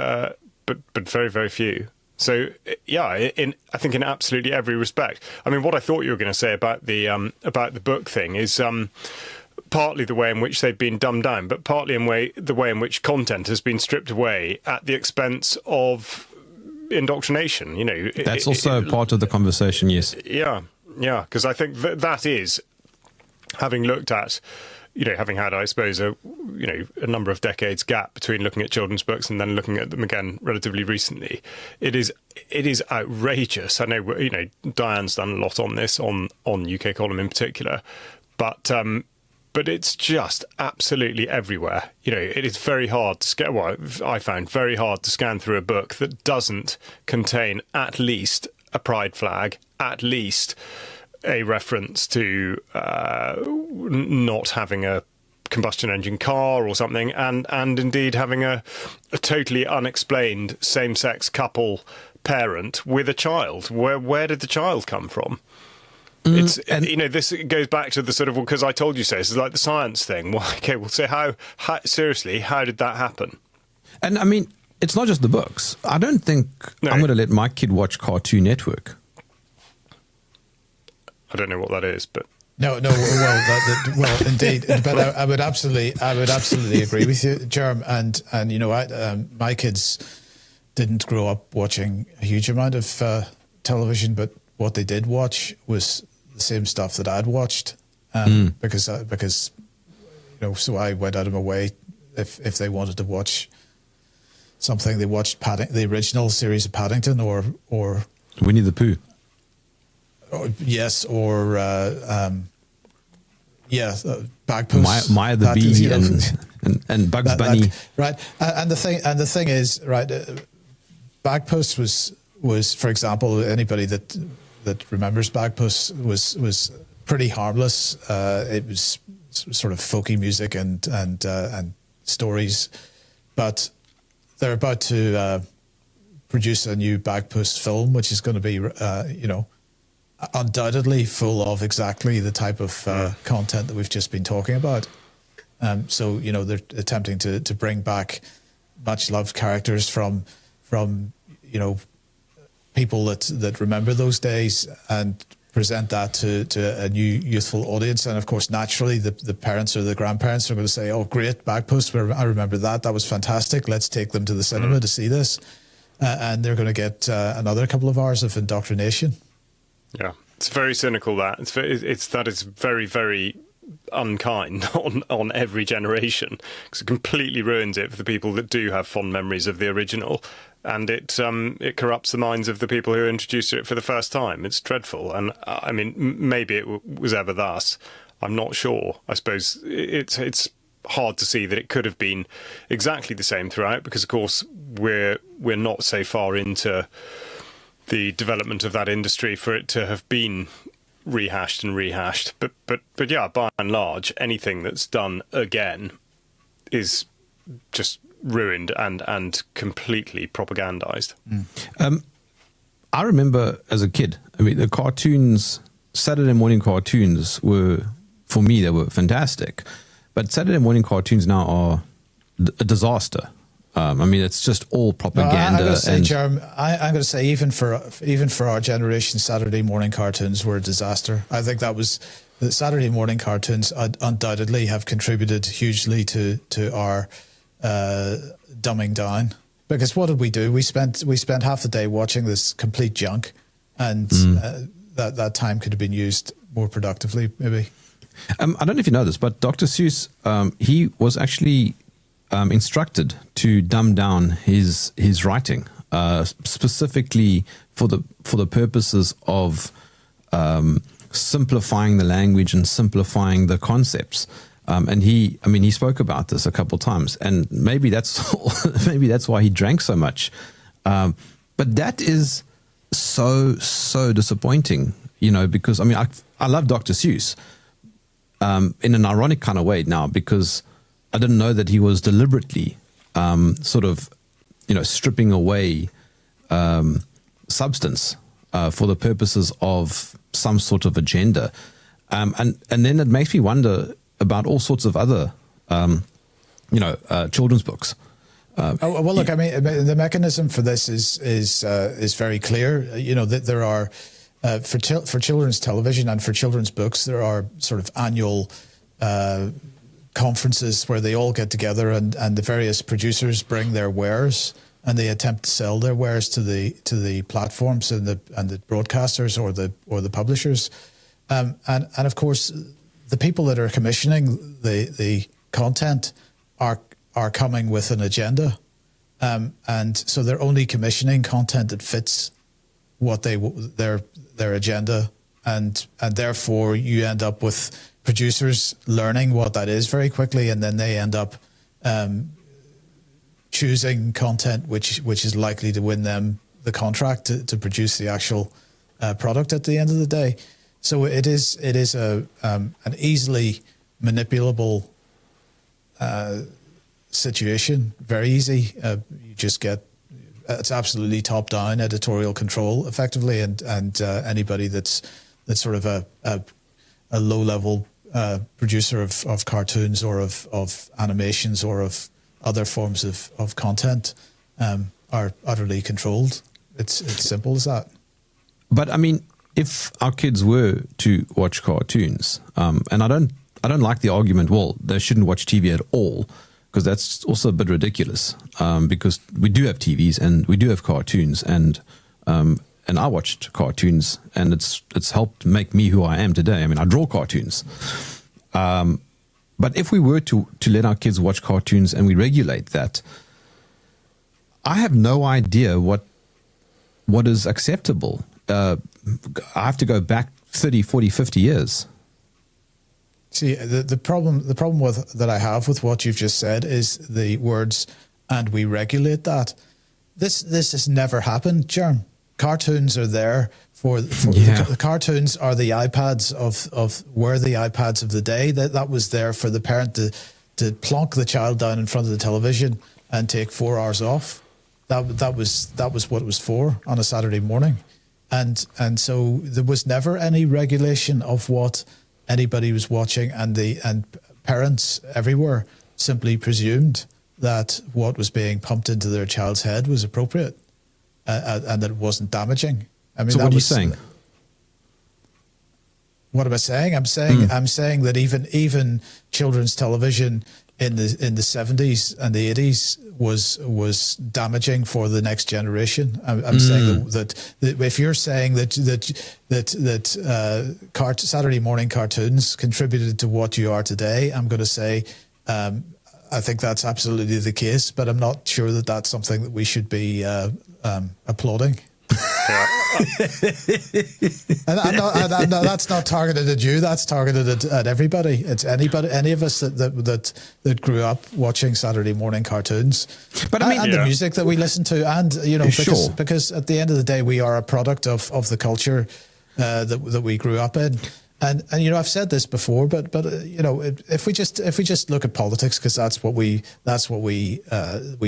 very, very few. So yeah, I think in absolutely every respect. I mean, what I thought you were going to say about the book thing is partly the way in which they've been dumbed down, but partly the way in which content has been stripped away at the expense of indoctrination. That's also part of the conversation. Yes. Yeah, because I think that is, having looked at, having had, I suppose, a number of decades gap between looking at children's books and then looking at them again relatively recently, it is outrageous. I know, Diane's done a lot on this, on UK Column in particular, but but it's just absolutely everywhere. It is very hard to scan. Well, I found very hard to scan through a book that doesn't contain at least a pride flag, at least a reference to not having a combustion engine car or something, and indeed having a totally unexplained same-sex couple parent with a child. Where did the child come from? This goes back to the sort of, because I told you so. It's like the science thing. Well, okay, well, so how seriously, how did that happen? And I mean, it's not just the books. I don't think I'm going to let my kid watch Cartoon Network. I don't know what that is, but no. Well, indeed, but I would absolutely agree with you, Jerm. And my kids didn't grow up watching a huge amount of television, but what they did watch was the same stuff that I'd watched, because so I went out of my way if they wanted to watch something, they watched the original series of Paddington or Winnie the Pooh. Yes, or Bagpuss, Maya the Bee, and Bugs Bunny. Right, and the thing is, right, Bagpuss was, for example, anybody that remembers Bagpuss was pretty harmless. It was sort of folky music and stories, but they're about to produce a new Bagpuss film, which is going to be, undoubtedly full of exactly the type of content that we've just been talking about. So they're attempting to bring back much loved characters from people that remember those days and present that to a new youthful audience. And of course, naturally, the parents or the grandparents are going to say, "Oh, great, Bagpuss! I remember that. That was fantastic. Let's take them to the cinema to see this." And they're going to get another couple of hours of indoctrination. Yeah, it's very cynical. That that is very, very unkind on every generation, because it completely ruins it for the people that do have fond memories of the original, and it corrupts the minds of the people who introduced it for the first time. It's dreadful, and I mean, maybe it was ever thus. I'm not sure. I suppose it's hard to see that it could have been exactly the same throughout, because of course we're not so far into the development of that industry for it to have been rehashed. But yeah, by and large, anything that's done again is just ruined and completely propagandized. I remember as a kid, I mean, the cartoons, Saturday morning cartoons were, for me, they were fantastic. But Saturday morning cartoons now are a disaster. I mean, it's just all propaganda. I'm going to say, Jerm, I'm going to say even for our generation, Saturday morning cartoons were a disaster. I think the Saturday morning cartoons undoubtedly have contributed hugely to our dumbing down. Because what did we do? We spent half the day watching this complete junk, and that time could have been used more productively, maybe. I don't know if you know this, but Dr. Seuss, he was actually instructed to dumb down his writing, specifically for the purposes of simplifying the language and simplifying the concepts. And he spoke about this a couple of times, and maybe that's why he drank so much. But that is so disappointing, because I mean, I love Dr. Seuss in an ironic kind of way now, because I didn't know that he was deliberately stripping away substance for the purposes of some sort of agenda. And then it makes me wonder about all sorts of other, children's books. Well, look, I mean, the mechanism for this is very clear. That there are for children's television and for children's books, there are sort of annual conferences where they all get together and the various producers bring their wares and they attempt to sell their wares to the platforms and the broadcasters or the publishers, and of course the people that are commissioning the content are coming with an agenda, and so they're only commissioning content that fits what their agenda and therefore you end up with producers learning what that is very quickly, and then they end up choosing content which is likely to win them the contract to produce the actual product at the end of the day. So it is an easily manipulable situation, very easy. You just get, it's absolutely top down editorial control effectively, and anybody that's sort of a low level producer of cartoons or of animations or of other forms of content are utterly controlled. It's simple as that. But I mean, if our kids were to watch cartoons, and I don't like the argument, well, they shouldn't watch TV at all, because that's also a bit ridiculous. Because we do have TVs and we do have cartoons, and I watched cartoons, and it's helped make me who I am today. I mean, I draw cartoons. But if we were to let our kids watch cartoons and we regulate that, I have no idea what is acceptable. I have to go back 30, 40, 50 years. See, the problem that I have with what you've just said is the words, and we regulate that. This has never happened, Jerm. Cartoons are there for the cartoons are the iPads were the iPads of the day. That was there for the parent to plonk the child down in front of the television and take 4 hours off. That was what it was for on a Saturday morning. And so there was never any regulation of what anybody was watching, and parents everywhere simply presumed that what was being pumped into their child's head was appropriate, and that it wasn't damaging. I mean, so what are you saying? What am I saying? I'm saying that even children's television in the 70s and the 80s was damaging for the next generation. I'm saying that if you're saying that Saturday morning cartoons contributed to what you are today, I'm going to say I think that's absolutely the case, but I'm not sure that that's something that we should be applauding. and that's not targeted at you. That's targeted at everybody. It's any of us that grew up watching Saturday morning cartoons. But I mean, the music that we listen to, and because at the end of the day, we are a product of the culture that we grew up in. And I've said this before, but if we just look at politics, because that's what we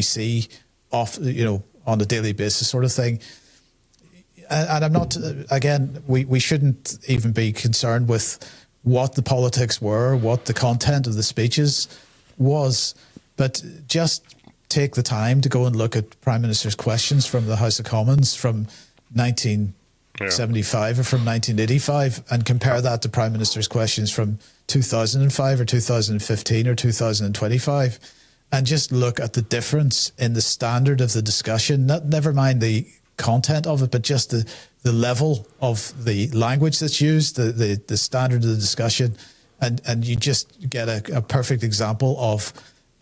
see on a daily basis, sort of thing. And I'm not, again, we shouldn't even be concerned with what the politics were, what the content of the speeches was, but just take the time to go and look at Prime Minister's questions from the House of Commons from 1975 or from 1985 and compare that to Prime Minister's questions from 2005 or 2015 or 2025, and just look at the difference in the standard of the discussion, never mind the content of it, but just the level of the language that's used, the standard of the discussion, and you just get a perfect example of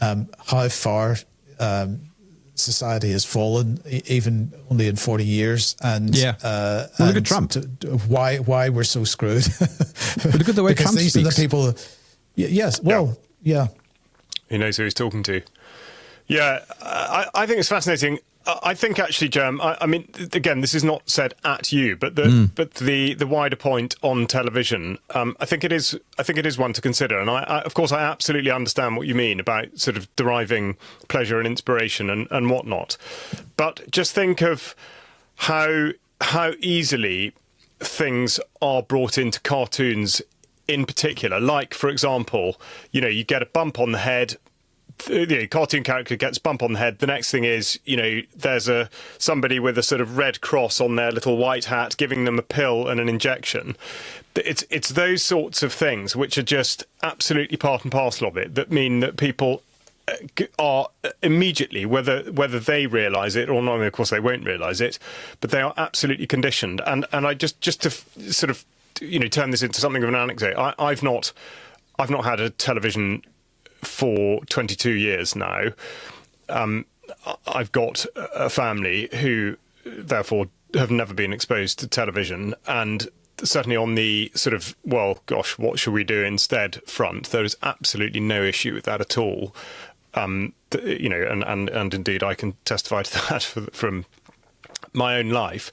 how far society has fallen, even only in 40 years. And look at Trump. Why we're so screwed. But look at the way Trump speaks. These are the people. Yes. Well, yeah. He knows who he's talking to. Yeah, I think it's fascinating. I think actually, Jerm, I mean, again, this is not said at you, but the wider point on television, I think it is one to consider. And I of course, I absolutely understand what you mean about sort of deriving pleasure and inspiration and whatnot. But just think of how how things are brought into cartoons in particular. Like, for example, you know, you get a bump on the head. The cartoon character gets bump on the head. The next thing is, you know, there's somebody with a sort of red cross on their little white hat giving them a pill and an injection. It's those sorts of things which are just absolutely part and parcel of it that mean that people are immediately, whether they realise it or not, I mean, of course they won't realise it, but they are absolutely conditioned. And I just to sort of, you know, turn this into something of an anecdote. I've not had a television for 22 years now. I've got a family who therefore have never been exposed to television, and certainly on the sort of, well, gosh, what should we do instead front, there is absolutely no issue with that at all. You know, and indeed I can testify to that from my own life.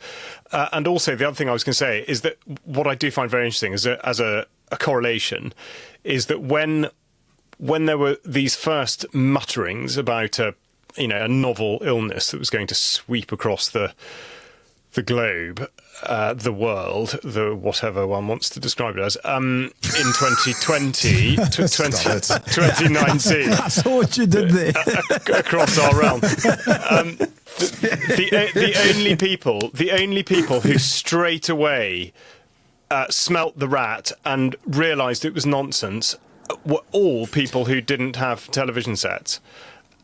And also the other thing I was going to say is that what I do find very interesting is that as a correlation is that when there were these first mutterings about a novel illness that was going to sweep across the globe, the world, the whatever one wants to describe it as, in 2020, 2019. I saw what you did there. Across our realm. The only people who straight away smelt the rat and realised it was nonsense were all people who didn't have television sets.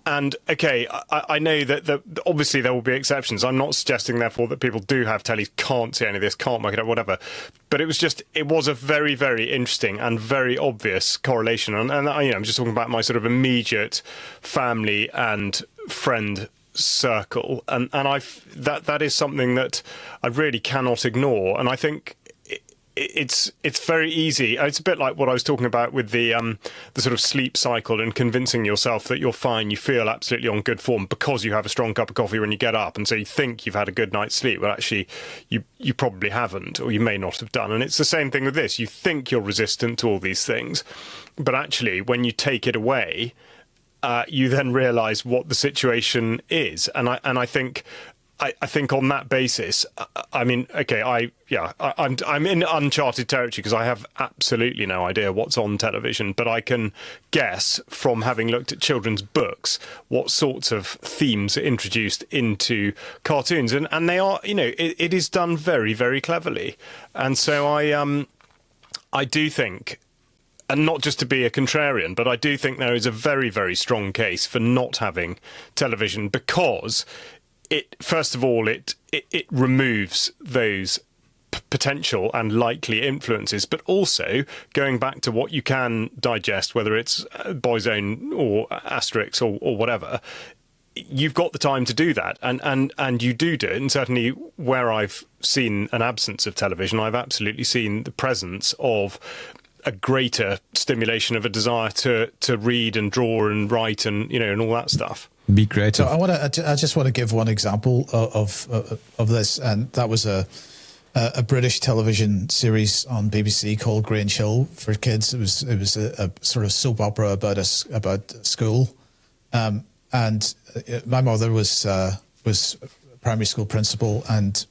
And, okay, I know that obviously there will be exceptions. I'm not suggesting, therefore, that people do have tellies, can't see any of this, can't work it out, whatever. But it was a very, very interesting and very obvious correlation. And I'm just talking about my sort of immediate family and friend circle. And that is something that I really cannot ignore. And I think it's very easy. It's a bit like what I was talking about with the sort of sleep cycle and convincing yourself that you're fine, you feel absolutely on good form because you have a strong cup of coffee when you get up, and so you think you've had a good night's sleep. Well, actually, you probably haven't, or you may not have done. And it's the same thing with this. You think you're resistant to all these things, but actually, when you take it away, you then realise what the situation is. And I think on that basis, I mean, okay, I'm in uncharted territory because I have absolutely no idea what's on television, but I can guess from having looked at children's books what sorts of themes are introduced into cartoons, and they are, it is done very, very cleverly, and so I do think. And not just to be a contrarian, but I do think there is a very, very strong case for not having television because first of all, it removes those potential and likely influences, but also going back to what you can digest, whether it's Boyzone or Asterix or whatever, you've got the time to do that, and you do it. And certainly where I've seen an absence of television, I've absolutely seen the presence of a greater stimulation of a desire to read and draw and write and and all that stuff. Be creative. So I just want to give one example of this, and that was a British television series on BBC called Grange Hill for kids. It was a sort of soap opera about school, and my mother was a primary school principal, and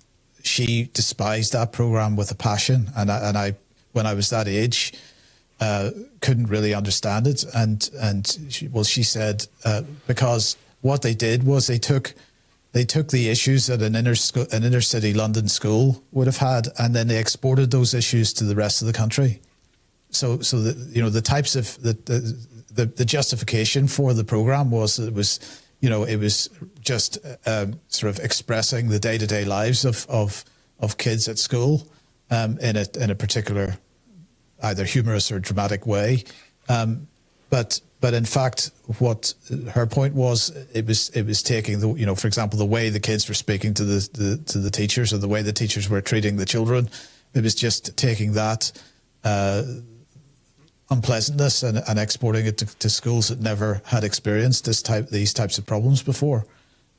she despised that program with a passion, and I when I was that age, couldn't really understand it, and she said because what they did was they took the issues that an inner city London school would have had, and then they exported those issues to the rest of the country. So the types of the justification for the program was that it was just sort of expressing the day-to-day lives of kids at school in a particular either humorous or dramatic way, but in fact, what her point was, it was taking for example, the way the kids were speaking to the teachers, or the way the teachers were treating the children. It was just taking that unpleasantness and exporting it to schools that never had experienced these types of problems before,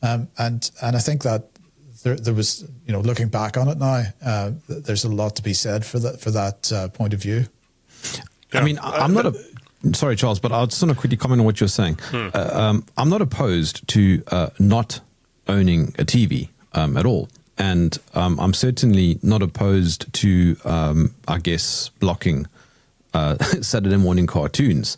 and I think that there was, looking back on it now, there's a lot to be said for that point of view. I mean, I'm not sorry, Charles, but I just want to quickly comment on what you're saying. I'm not opposed to not owning a TV at all. And I'm certainly not opposed to, I guess, blocking Saturday morning cartoons.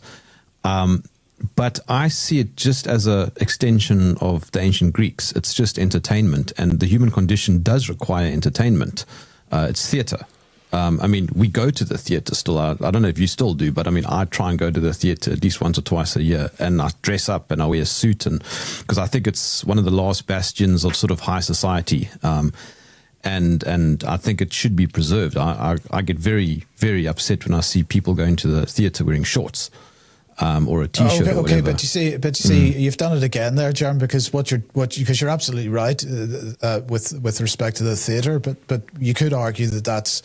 But I see it just as an extension of the ancient Greeks. It's just entertainment, and the human condition does require entertainment. It's theatre. I mean, we go to the theatre still. I don't know if you still do, but I mean, I try and go to the theatre at least once or twice a year, and I dress up and I wear a suit, and because I think it's one of the last bastions of sort of high society, and I think it should be preserved. I get very, very upset when I see people going to the theatre wearing shorts. Or a T-shirt. Or whatever. But you see, you've done it again there, Jerm, because because you're absolutely right with respect to the theatre. But you could argue that that's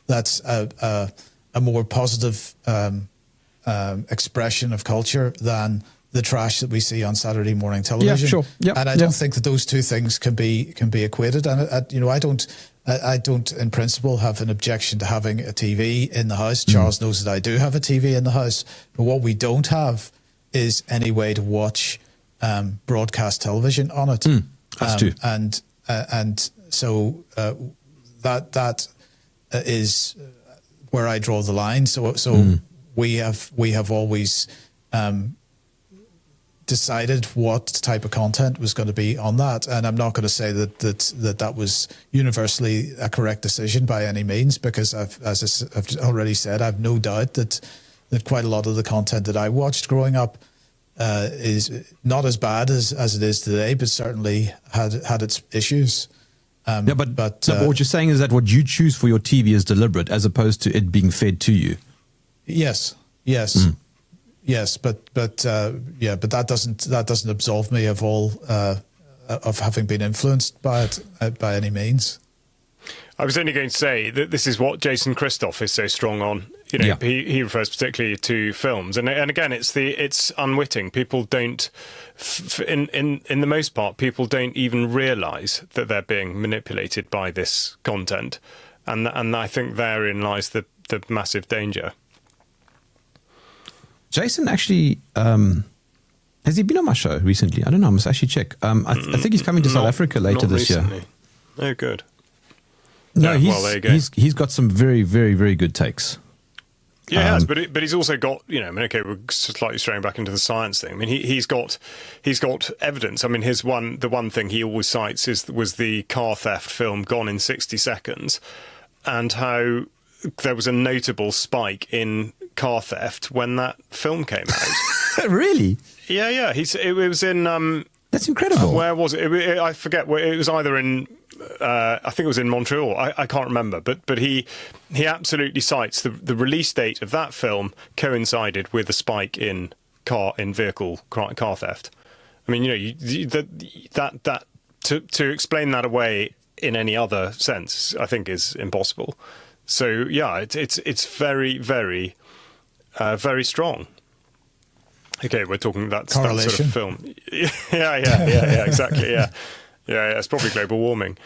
that's a more positive expression of culture than the trash that we see on Saturday morning television. Yeah, sure. Yep. And I don't think that those two things can be equated. And I don't in principle have an objection to having a TV in the house. Charles knows that I do have a TV in the house, but what we don't have is any way to watch broadcast television on it. That's true. And so that is where I draw the line. So we have always decided what type of content was going to be on that, and I'm not going to say that was universally a correct decision by any means, because as I've already said, I've no doubt that quite a lot of the content that I watched growing up is not as bad as it is today, but certainly had its issues. But what you're saying is that what you choose for your TV is deliberate, as opposed to it being fed to you. Yes. Yes, but that doesn't absolve me of all of having been influenced by it by any means. I was only going to say that this is what Jason Christoff is so strong on. He refers particularly to films, and again, it's unwitting. People don't, in the most part, people don't even realise that they're being manipulated by this content, and I think therein lies the massive danger. Jason actually, has he been on my show recently? I don't know. I must actually check. I think he's coming to South Africa later this year. Oh, good. No, there you go. He's got some very, very, very good takes. Yeah, he has, but he's also got, okay, we're slightly straying back into the science thing. I mean, he's got evidence. I mean, the one thing he always cites was the car theft film Gone in 60 Seconds, and how there was a notable spike in car theft when that film came out. Really? Yeah. It was in. That's incredible. Where was it? I forget. It was either in. I think it was in Montreal. I can't remember. But he absolutely cites the release date of that film coincided with a spike in vehicle car theft. I mean, that to explain that away in any other sense, I think, is impossible. So yeah, it's very, very, very strong. Okay, we're talking that sort of film. Yeah, exactly. Yeah, it's probably global warming.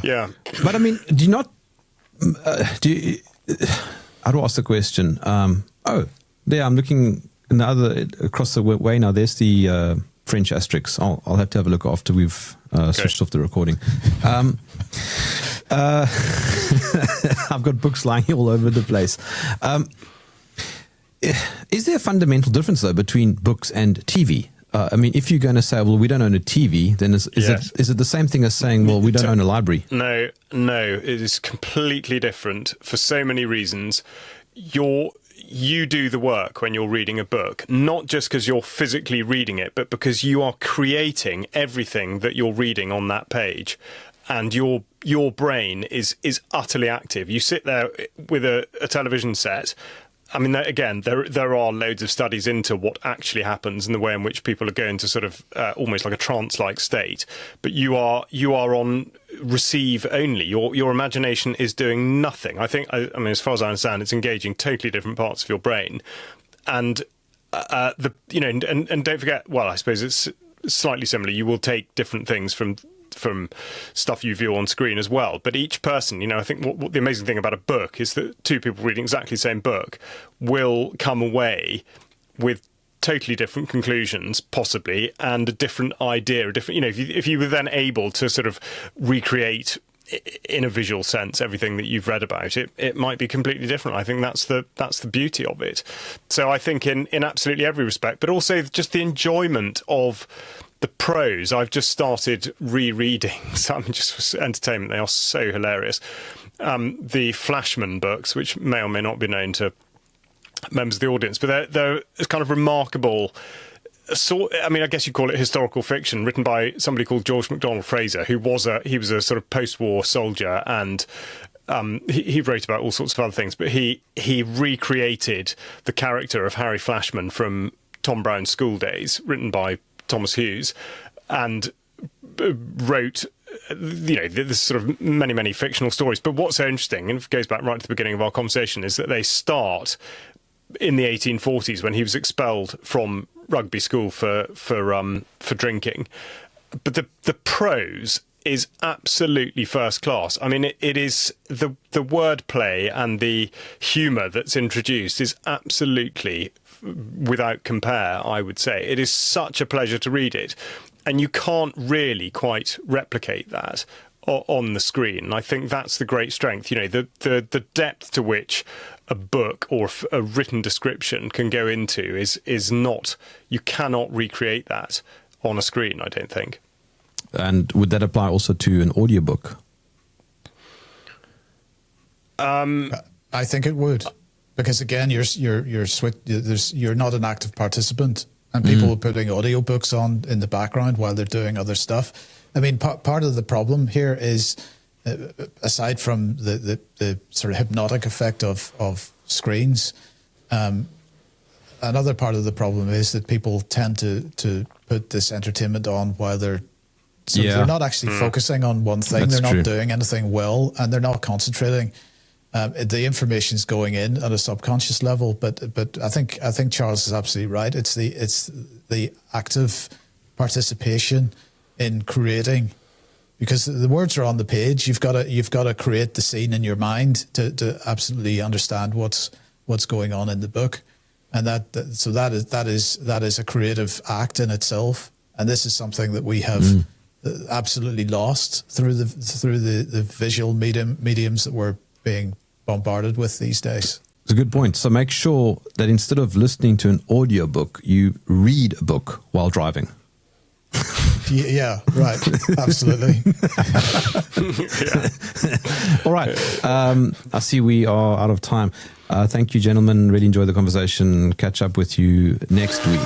Yeah, but I mean, do you not? How do I ask the question? There, I'm looking across the way now. There's the French asterisk. I'll have to have a look after we've switched off the recording. I've got books lying all over the place. Is there a fundamental difference, though, between books and TV? I mean, if you're going to say, well, we don't own a TV, then is it the same thing as saying, well, we don't own a library? No, it is completely different for so many reasons. You do the work when you're reading a book, not just because you're physically reading it, but because you are creating everything that you're reading on that page. And your brain is utterly active. You sit there with a television set. I mean, again, there are loads of studies into what actually happens and the way in which people are going to sort of almost like a trance-like state. But you are on receive only. Your imagination is doing nothing. I mean, as far as I understand, it's engaging totally different parts of your brain. And and don't forget. Well, I suppose it's slightly similar. You will take different things from stuff you view on screen as well. But each person, I think what the amazing thing about a book is that two people reading exactly the same book will come away with totally different conclusions, possibly, and a different idea, if you were then able to sort of recreate in a visual sense everything that you've read about it might be completely different. I think that's the beauty of it. So I think in absolutely every respect, but also just the enjoyment of the prose. I've just started rereading some just for entertainment. They are so hilarious. The Flashman books, which may or may not be known to members of the audience, but they're kind of remarkable. I mean, I guess you call it historical fiction, written by somebody called George MacDonald Fraser, who was a sort of post-war soldier, and he wrote about all sorts of other things. But he recreated the character of Harry Flashman from Tom Brown's School Days, written by Thomas Hughes, and wrote there's sort of many fictional stories. But what's so interesting, and it goes back right to the beginning of our conversation, is that they start in the 1840s when he was expelled from rugby school for drinking. But the prose is absolutely first class. I mean, it is the wordplay and the humour that's introduced is absolutely without compare, I would say. It is such a pleasure to read it. And you can't really quite replicate that on the screen. And I think that's the great strength. The depth to which a book or a written description can go into is not, you cannot recreate that on a screen, I don't think. And would that apply also to an audiobook? I think it would, because again, you're not an active participant, and people are putting audiobooks on in the background while they're doing other stuff. I mean, part of the problem here is, aside from the sort of hypnotic effect of screens, another part of the problem is that people tend to put this entertainment on while they're not actually focusing on one thing. That's they're true. not doing anything well, and they're not concentrating. The information's going in at a subconscious level, but I think Charles is absolutely right. It's the active participation in creating, because the words are on the page. You've got to create the scene in your mind to absolutely understand what's going on in the book, and that is a creative act in itself. And this is something that we have absolutely lost through the visual mediums that we're being bombarded with these days. It's a good point. So make sure that instead of listening to an audiobook, you read a book while driving. Yeah, right. Absolutely. All right. I see we are out of time. Thank you, gentlemen. Really enjoyed the conversation. Catch up with you next week.